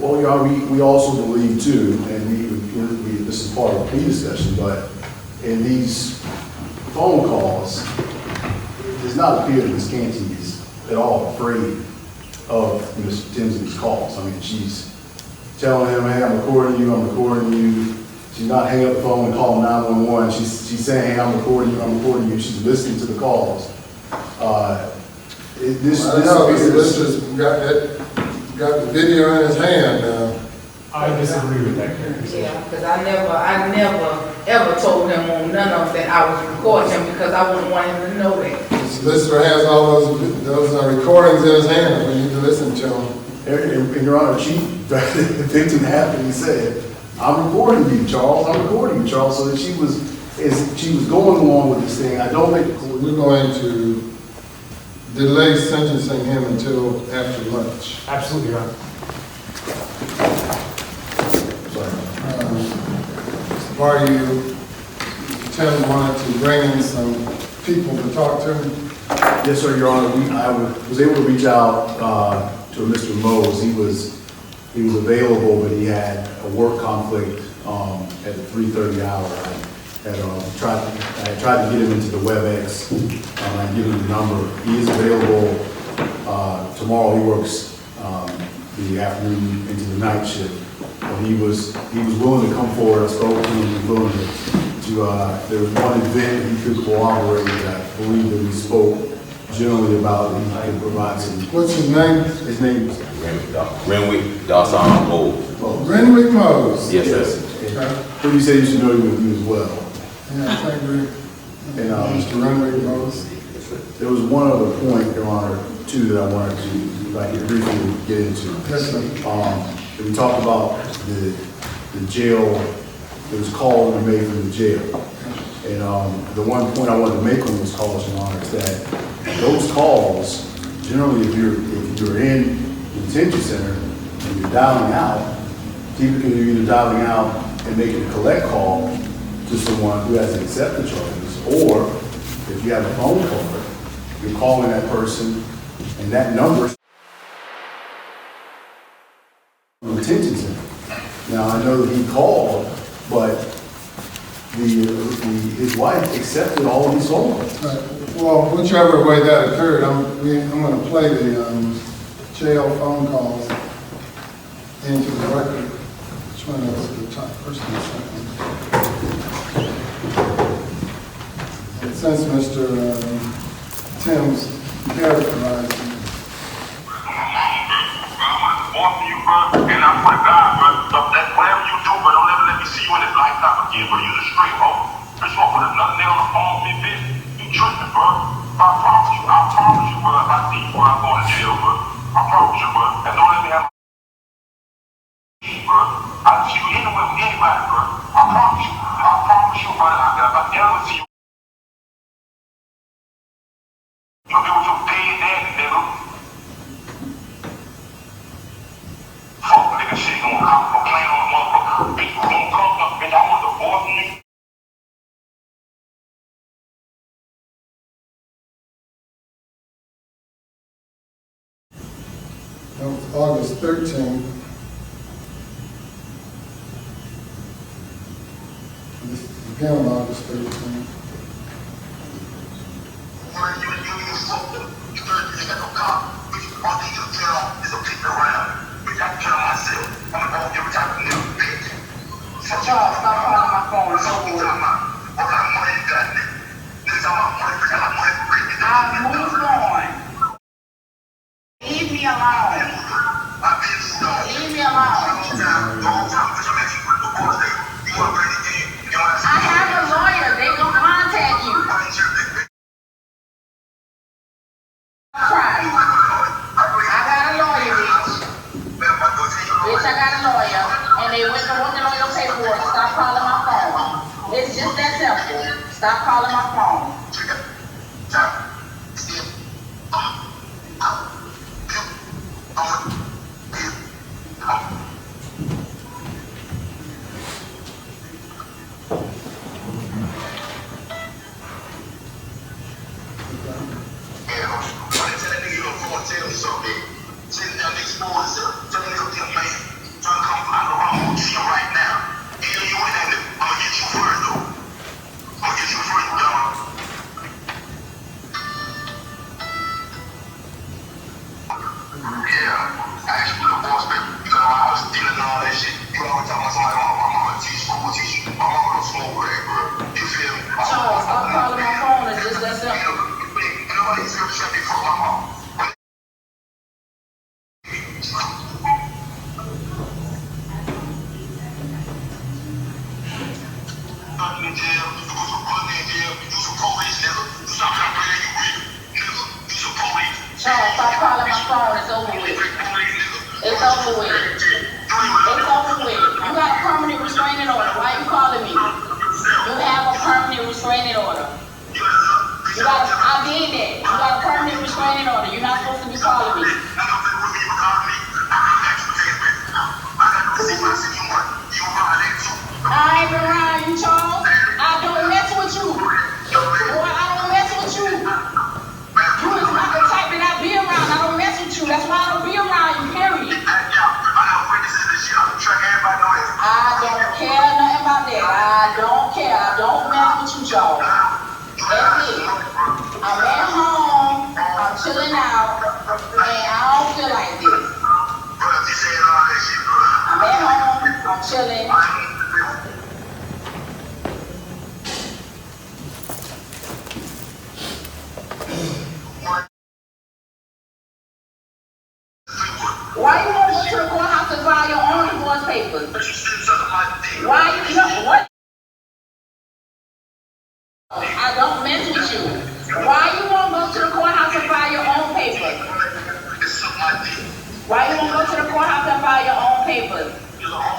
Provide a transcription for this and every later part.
Well, Your Honor, we also believe too, and this is part of the plea discussion, but in these phone calls, it does not appear that Ms. Canty is at all afraid of Mr. Timsley's calls. I mean, she's telling him, hey, I'm recording you. She's not hanging up the phone and calling 911. She's saying, hey, I'm recording you. She's listening to the calls. This is got the video in his hand now. I disagree with that character. Yeah, because I never ever told him on none of that I was recording him because I wouldn't want him to know that. The solicitor has all those recordings in his hand. We need to listen to them. And Your Honor, the victim happily said, I'm recording you, Charles. So that she was going along with this thing. I don't think we're going to delay sentencing him until after lunch. Absolutely, Your Honor. Mr. Barr, Tim wanted to bring in some people to talk to him. Yes, sir, Your Honor. I was able to reach out to Mr. Mose. He was available, but he had a work conflict at the 3:30 hour. I tried to get him into the WebEx. I give him the number. He is available tomorrow. He works the afternoon into the night shift. But he was willing to come forward. I spoke to him. He was willing to there was one event he could cooperate. I believe that we spoke generally about he could provide some. What's his name? His name is Renwick Dawson Mose. Renwick Mose. Yes, sir. But you say he's familiar with you as well. Yeah, I think And Mr. Renwick Mose. there was one other point, Your Honor, too, that I wanted to, if I could briefly get into. Yes, sir. We talked about the jail. There was calls that were made from the jail. And the one point I wanted to make on those calls, Your Honor, is that those calls, generally, if you're in the detention center and you're dialing out, typically you're either dialing out and making a collect call to someone who hasn't accepted charges, or if you have a phone call, you're calling that person, and that number from the detention center. Now, I know that he called, but his wife accepted all of his phone calls. Right. Well, whichever way that occurred, I'm going to play the jail phone calls into the record. Which one is the top person? And since Mr. Tim's characterized him. And I put God, bro, whatever you do, bro, don't ever let me see you in this lifetime again, bro. You're a straight hoe. Bitch, you won't put another nail on the phone with me, bitch. You tripping, bro. I promise you, bro. If I see you, bro, I'm going to jail, bro. I promise you, bro. And don't let me have bro. I'll see you anywhere with anybody, bro. I promise you, bro. If I ever see you, you'll be with your dead daddy, nigga. Fuck nigga shit gonna complain on the motherfucker. Bitch, you gonna come up, bitch, I want to divorce you. That was August 13th. This is again on August 13th. You fucked up. You ain't got no car. Bitch, all thing you tell is a pick around. Bitch, I can tell myself. I'm gonna go every time you live, bitch. So Charles, stop calling my phone. What kind of money you got, nigga? Niggas talking about money, bitch, I got money for Ricky. I moved on. Leave me alone. Leave me alone. I have a lawyer. They gonna contact you. Try. I got a lawyer, bitch. Bitch, I got a lawyer. And they went to working on your paperwork. Stop calling my phone. It's just that simple. Stop calling my phone. Tell that nigga you don't go and tell me something. Sitting down next door, tell that nigga, man. you calling me? I ain't been around you, Charles. I don't mess with you. Boy, I don't mess with you. You is not the type that I be around. I don't mess with you. That's why I don't be around you, period. I don't care nothing about that. I don't care. I don't mess with you, Charles. That's it. I'm at home. I'm chilling out. And I don't feel like this. I'm at home. I'm chilling. Why you won't go to the courthouse and file your own divorce papers? Why you know what? I don't mess with you. Why you won't go to the courthouse and file your own papers? Why you won't go to the courthouse and file your own papers?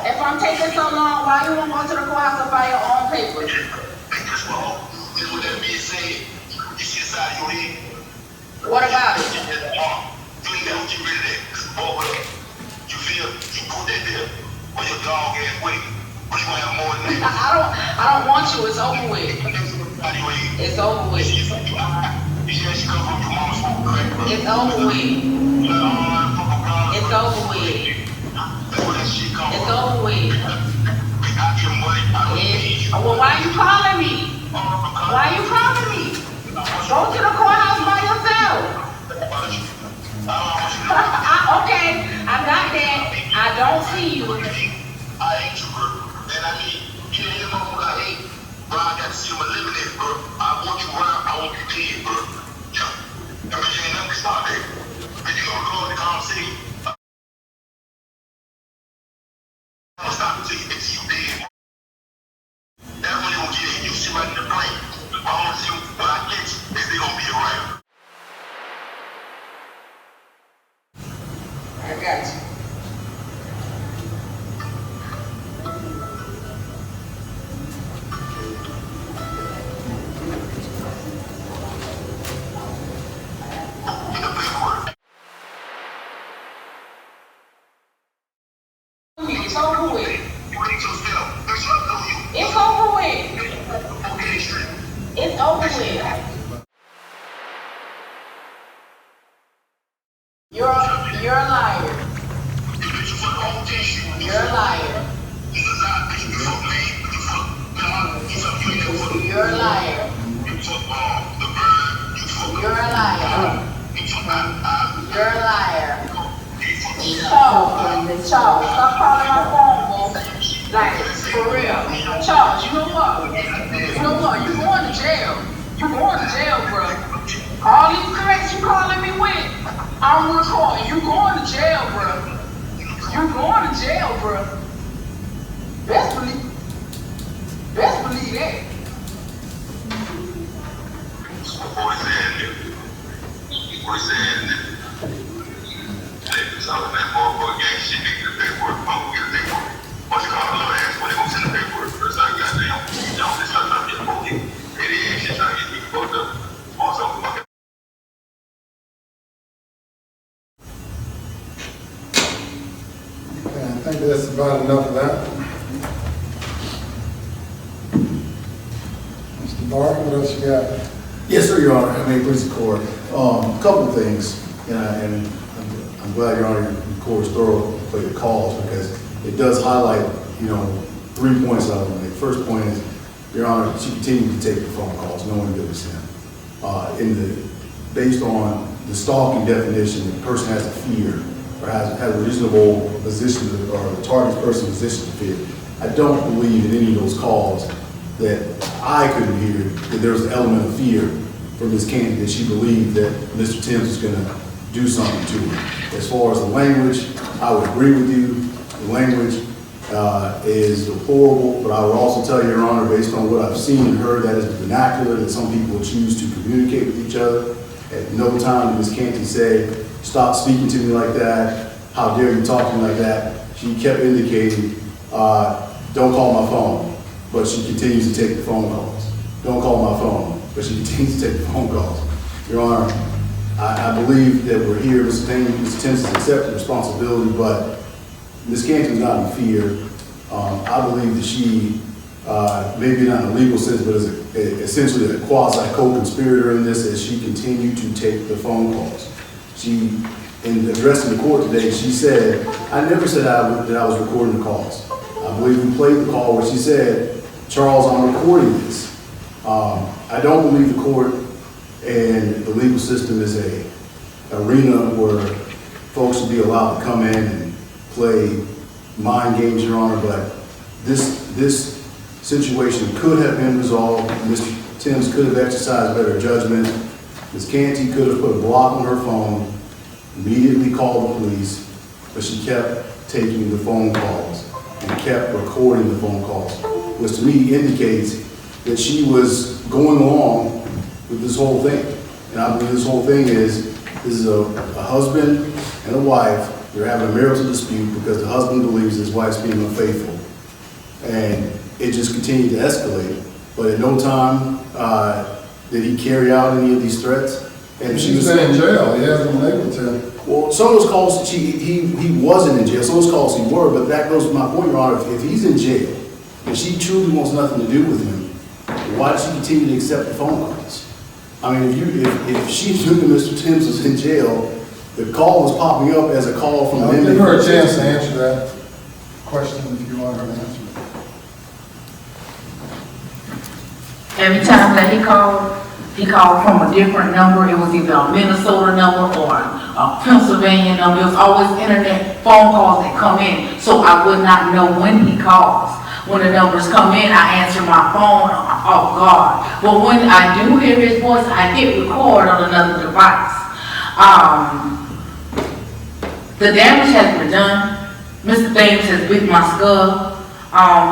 If I'm taking so long, why you won't go to the courthouse and file your own papers? What about it? I don't want you. It's over with. It's over with. It's over with. It's over with. It's over with. Well, why are you calling me? Why are you calling me? Go to the courthouse by yourself. Okay, I got that. I don't see you. I hate you, bro. And I mean, you didn't know what I hate. Bro, I got to see him eliminated, bro. I want you around. I want you dead, bro. Yeah. I mean, you ain't nothing to stop that. And you gonna go in the conversation. I'm gonna stop until you dead. That's when you gonna get it. You sit right in the plane. I want you, when I get you, is they gonna be around. I got you. It's over with. It's over with. It's over with. You're a liar. You're a liar. You're a liar. You're a liar. You're a liar. Charles, stop calling my phone, bro. Like, for real. Charles, you know what? You going to jail. You going to jail, bro. All these threats you calling me with, I'm recording. You going to jail, bro. You going to jail, bro. Best believe that. What he said, it's all that motherfucker gang shit, they get the paperwork, I'm gonna get the paperwork. Once you call the little ass, when they gonna send the paperwork, first I got down, you know, they start trying to get the whole thing. They ain't shit trying to get me fucked up. Also, fucking. Okay, I think that's about enough of that. Mr. Barr, what else you got? Yes, sir, Your Honor. I mean, please, the court. A couple of things, and I'm glad Your Honor, the court was thorough with the calls because it does highlight, 3 points that I want to make. First point is, Your Honor, she continued to take the phone calls, knowing that it was him. Based on the stalking definition, the person has a fear or has a reasonable position, or the target person position to fear. I don't believe in any of those calls that I couldn't hear that there was an element of fear from Ms. Candy that she believed that Mr. Timms was going to do something to her. As far as the language, I would agree with you. The language is deplorable, but I would also tell you, Your Honor, based on what I've seen and heard, that is the vernacular that some people choose to communicate with each other. At no time did Ms. Canty say, stop speaking to me like that, how dare you talk to me like that. She kept indicating, don't call my phone, but she continues to take the phone calls. Don't call my phone, but she continues to take the phone calls. Your Honor, I believe that we're here, Mr. Timms has accepted responsibility, but Ms. Canty's not in fear. I believe that she, maybe not in a legal sense, but is essentially a quasi co-conspirator in this as she continued to take the phone calls. She, in addressing the court today, she said, I never said that I was recording the calls. I believe we played the call where she said, Charles, I'm recording this. I don't believe the court and the legal system is a arena where folks should be allowed to come in and play mind games, Your Honor, but this situation could have been resolved. Mr. Timms could have exercised better judgment. Ms. Canty could have put a block on her phone, immediately called the police, but she kept taking the phone calls and kept recording the phone calls, which to me indicates that she was going along with this whole thing. And I believe this whole thing is, this is a husband and a wife. They're having a marital dispute because the husband believes his wife's being unfaithful. And it just continued to escalate. But at no time did he carry out any of these threats. And She's been in jail, he hasn't been able to. Well, some of those calls, he wasn't in jail. Some of those calls he were, but that goes to my point, Your Honor. If he's in jail and she truly wants nothing to do with him, why does she continue to accept the phone calls? I mean, if she knew that Mr. Timms was in jail, the call was popping up as a call from I'll give her a chance to answer that question if you want her to answer it. Every time that he called from a different number. It was either a Minnesota number or a Pennsylvania number. It was always internet phone calls that come in, so I would not know when he calls. When the numbers come in, I answer my phone off guard. But when I do hear his voice, I hit record on another device. The damage has been done. Mr. Thames has beat my skull.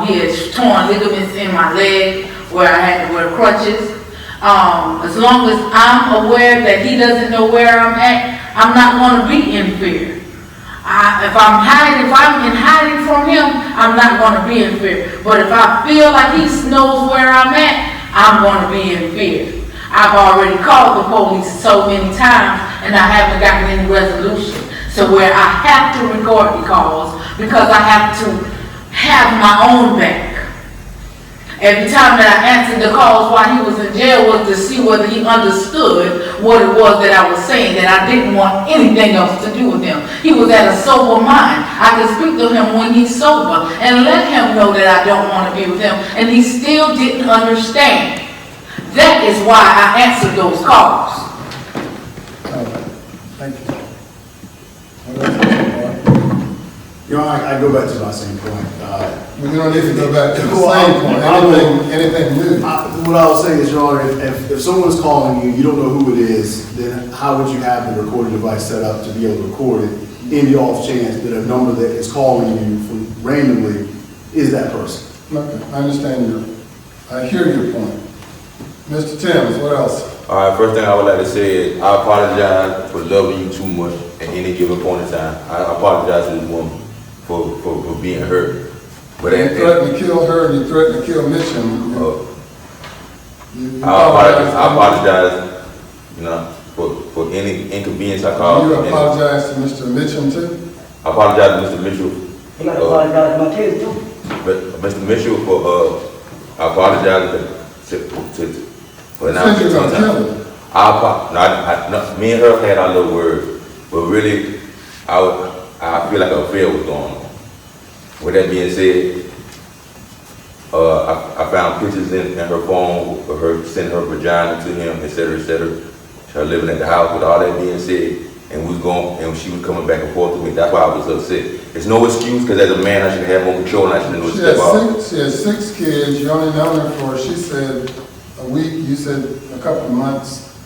He has torn ligaments in my leg where I had to wear crutches. As long as I'm aware that he doesn't know where I'm at, I'm not going to be in fear. If I'm in hiding from him, I'm not going to be in fear. But if I feel like he knows where I'm at, I'm going to be in fear. I've already called the police so many times and I haven't gotten any resolution. So where I have to record the calls because I have to have my own back. Every time that I answered the calls while he was in jail was to see whether he understood what it was that I was saying, that I didn't want anything else to do with him. He was at a sober mind. I could speak to him when he's sober and let him know that I don't want to be with him, and he still didn't understand. That is why I answered those calls. Thank you. What else is You know, I go back to my same point. we don't need to go back to the same point. Anything new? What I was saying is, Your Honor, if someone's calling you, you don't know who it is, then how would you have the recording device set up to be able to record it in the off chance that a number that is calling you from randomly is that person? Okay, I understand I hear your point. Mr. Timms, what else? All right, first thing I would like to say is I apologize for loving you too much at any given point in time. I apologize to this woman for being hurt. But You threatened to kill her and you threatened to kill Mitchum. I apologize, you know, for any inconvenience I caused. You apologize to Mr. Mitchum too? I apologize to Mr. Mitchell. You got to apologize to my kids too. But Mr. Mitchell I apologize for now. Since you're gonna kill him. Me and her had our little words, but really, I feel like an affair was going on. With that being said, I found pictures in her phone of her sending her vagina to him, etc., etc. Her living at the house. With all that being said, and she was coming back and forth with me. That's why I was upset. It's no excuse, because as a man, I should have more control and I should know to step out. She has 6 kids. You only known her for, she said, a week. You said a couple of months.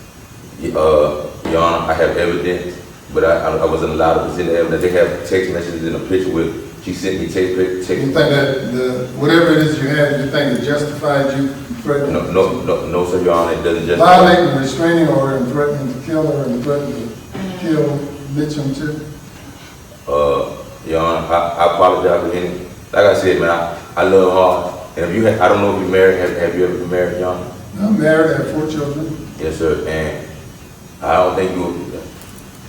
Your Honor, I have evidence, but I wasn't allowed to present the evidence. They have text messages in a picture with, she sent me text. You think that whatever it is you had, you think it justified you threatening? No, sir, Your Honor, it doesn't justify. Violating the restraining order and threatening to kill her and threatening to kill Mitchum too? Your Honor, I apologize for any. Like I said, man, I love her. And if you I don't know if you're married. Have you ever been married, Your Honor? I'm married. I have 4 children. Yes, sir. And I don't think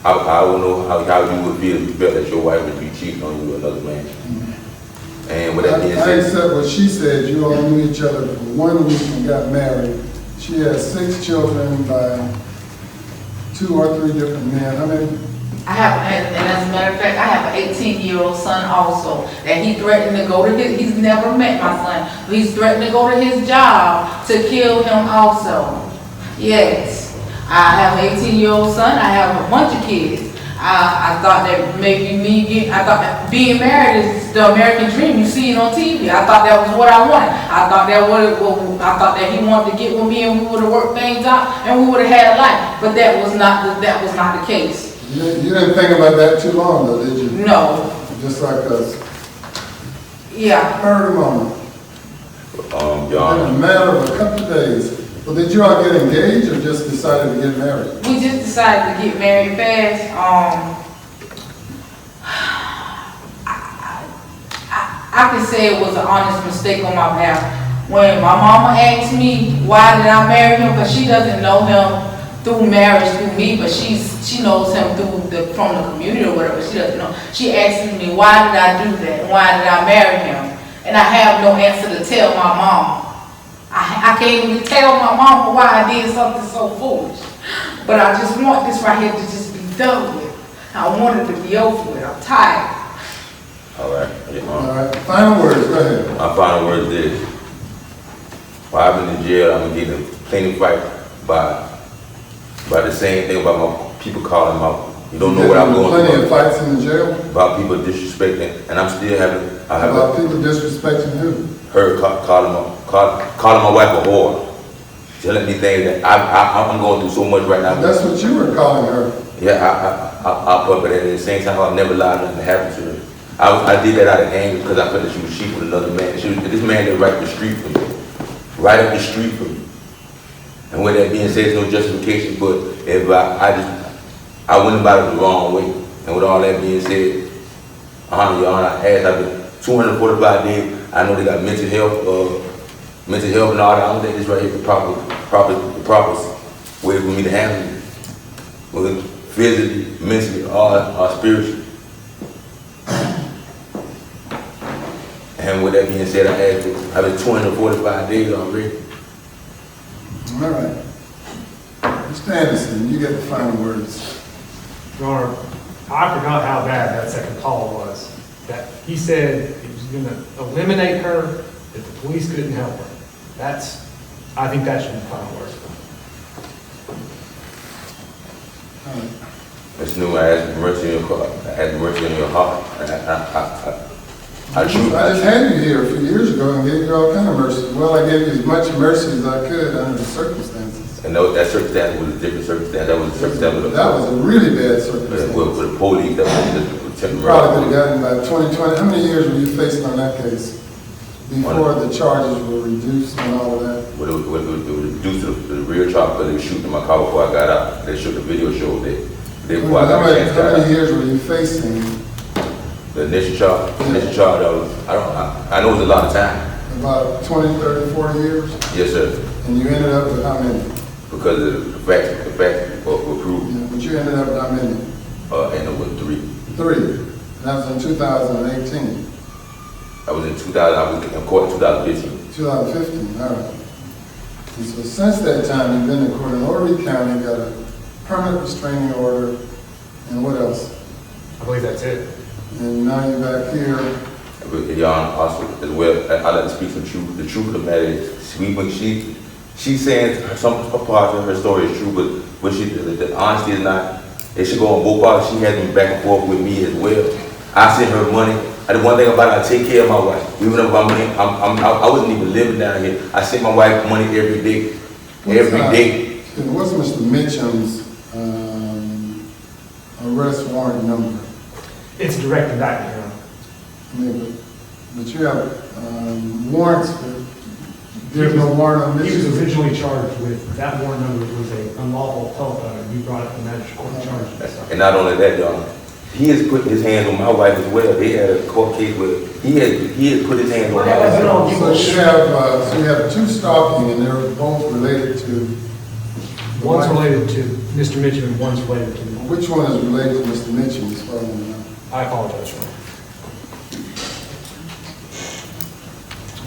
I don't know how you would feel if you felt that your wife would be cheating on you with another man. And with that being I said, accept what she said. You all knew each other for 1 week and got married. She has 6 children by 2 or 3 different men. How many? I have, and as a matter of fact, I have an 18-year-old son also, that he threatened to go to he's never met my son, but he's threatened to go to his job to kill him also. Yes, I have an 18-year-old son, I have a bunch of kids. I thought that maybe I thought that being married is the American dream. You see it on TV. I thought that was what I wanted. I thought that he wanted to get with me and we would have worked things out and we would have had a life. But that was not the case. You didn't think about that too long, though, did you? No. Just like us. Yeah. Heard a moment. In a matter of a couple of days. Well, did you all get engaged or just decided to get married? We just decided to get married fast. I can say it was an honest mistake on my behalf. When my mama asked me why did I marry him, because she doesn't know him through marriage through me, but she knows him from the community or whatever. She doesn't know. She asked me why did I do that? Why did I marry him? And I have no answer to tell my mama. I can't even tell my mama why I did something so foolish. But I just want this right here to just be done with. I want it to be over with. I'm tired. all right. All right, final words, go ahead. My final word is this. While I've been in jail, I've been getting plenty fight by the same thing about my people calling them out. You don't know what I'm going through. Plenty of fights in the jail? About people disrespecting, and I'm still having. About people disrespecting who? Her calling my wife a whore, telling me things that I'm going through so much right now. That's what you were calling her. Yeah, but at the same time, I never allowed nothing to happen to her. I did that out of anger because I felt that she was cheating with another man. This man lived right up the street from me, right up the street from me. And with that being said, there's no justification, but if I went about it the wrong way. And with all that being said, Your Honor, I've been 245 days. I know they got mental health and all that. I don't think this right here is the proper way for me to handle it. Whether physically, mentally, or spiritually. And with that being said, I've been 245 days already. All right. Mr. Anderson, you get the final words. Your Honor, I forgot how bad that second call was. That he said he was going to eliminate her if the police couldn't help her. I think that should be the final words. All right. Mr. Newman, I ask mercy on your heart. I just had you here a few years ago and gave you all kind of mercy. Well, I gave you as much mercy as I could under the circumstances. And that circumstance was a different circumstance. That was a circumstance That was a really bad circumstance. with the police that was just Probably could have gotten about 20. How many years were you facing on that case before the charges were reduced and all of that? It was reduced to the real charge because they were shooting in my car before I got out. They showed the video showed that before I got a chance to How get many out. years were you facing? The initial charge, I know it was a lot of time. About 20, 30, 40 years? Yes, sir. And you ended up with how many? Because of the facts were proved. Yeah, but you ended up with how many? And it was 3. 3. That was in 2018. I was in 2000. I was in court in 2015. 2015, all right. And so since that time, you've been in court in Horry County, got a permanent restraining order, and what else? I believe that's it. And now you're back here. Your Honor, also as well, I like to speak some truth. The truth of the matter is, she's saying some parts of her story is true, but the honesty is not. It should go on both parts. She has been back and forth with me as well. I send her money. The one thing about it, I take care of my wife. Even if I wasn't even living down here. I send my wife money every day. Every day. What's Mr. Mitchum's arrest warrant number? It's direct indictment, Your Honor. I mean, but you have warrants, but there's no warrant on this? He was originally charged with, that warrant number was a unlawful telephone, and we brought it to the magistrate court and charged him. And not only that, Your Honor, he has put his hands on my wife as well. They had a court case where he has put his hands on my wife. So you have 2 stalking, and they're both related to. One's related to Mr. Mitchum and one's related to Which one is related to Mr. Mitchell as far as I know? I apologize, Your Honor.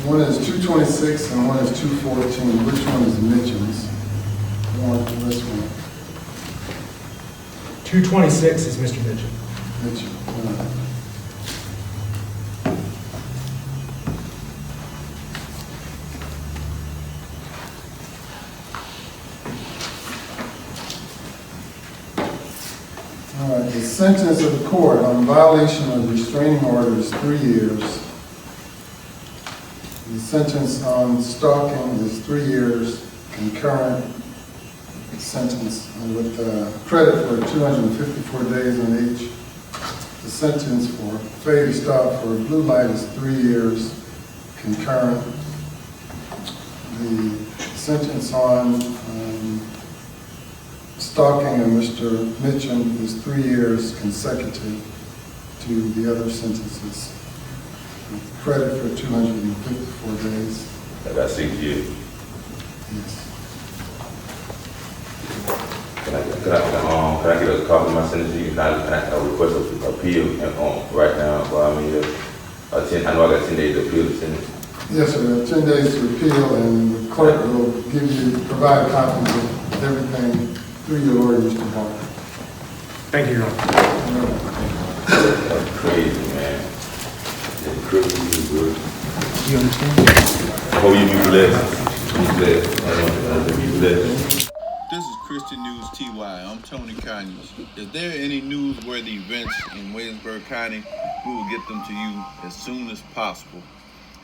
One is 226 and one is 214. Which one is Mitchell's? One, this one, 226 is Mr. Mitchell. Mitchell. All right, the sentence of the court on violation of restraining order is 3 years. The sentence on stalking is 3 years, concurrent sentence with credit for 254 days on each. The sentence for failure to stop for a blue light is 3 years, concurrent. The sentence on stalking of Mr. Mitchum is 3 years consecutive to the other sentences. Credit for 254 days. I got 6 years. Yes. Can I get a copy of my sentence? Can I request an appeal right now while I'm here? I know I got 10 days to appeal the sentence. Yes, sir. 10 days to appeal, and the clerk will provide copies of everything through your lawyer, Mr. Barker. Thank you, Your Honor. That's crazy, man. That's crazy, good. You understand? I hope you be blessed. Be blessed. I want to be blessed. This is Christian News TY. I'm Tony Conyers. Is there any newsworthy events in Williamsburg County? We will get them to you as soon as possible.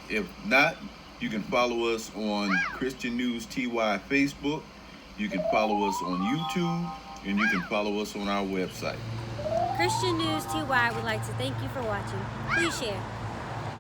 If not, you can follow us on Christian News TY Facebook. You can follow us on YouTube, and you can follow us on our website. Christian News TY would like to thank you for watching. Please share.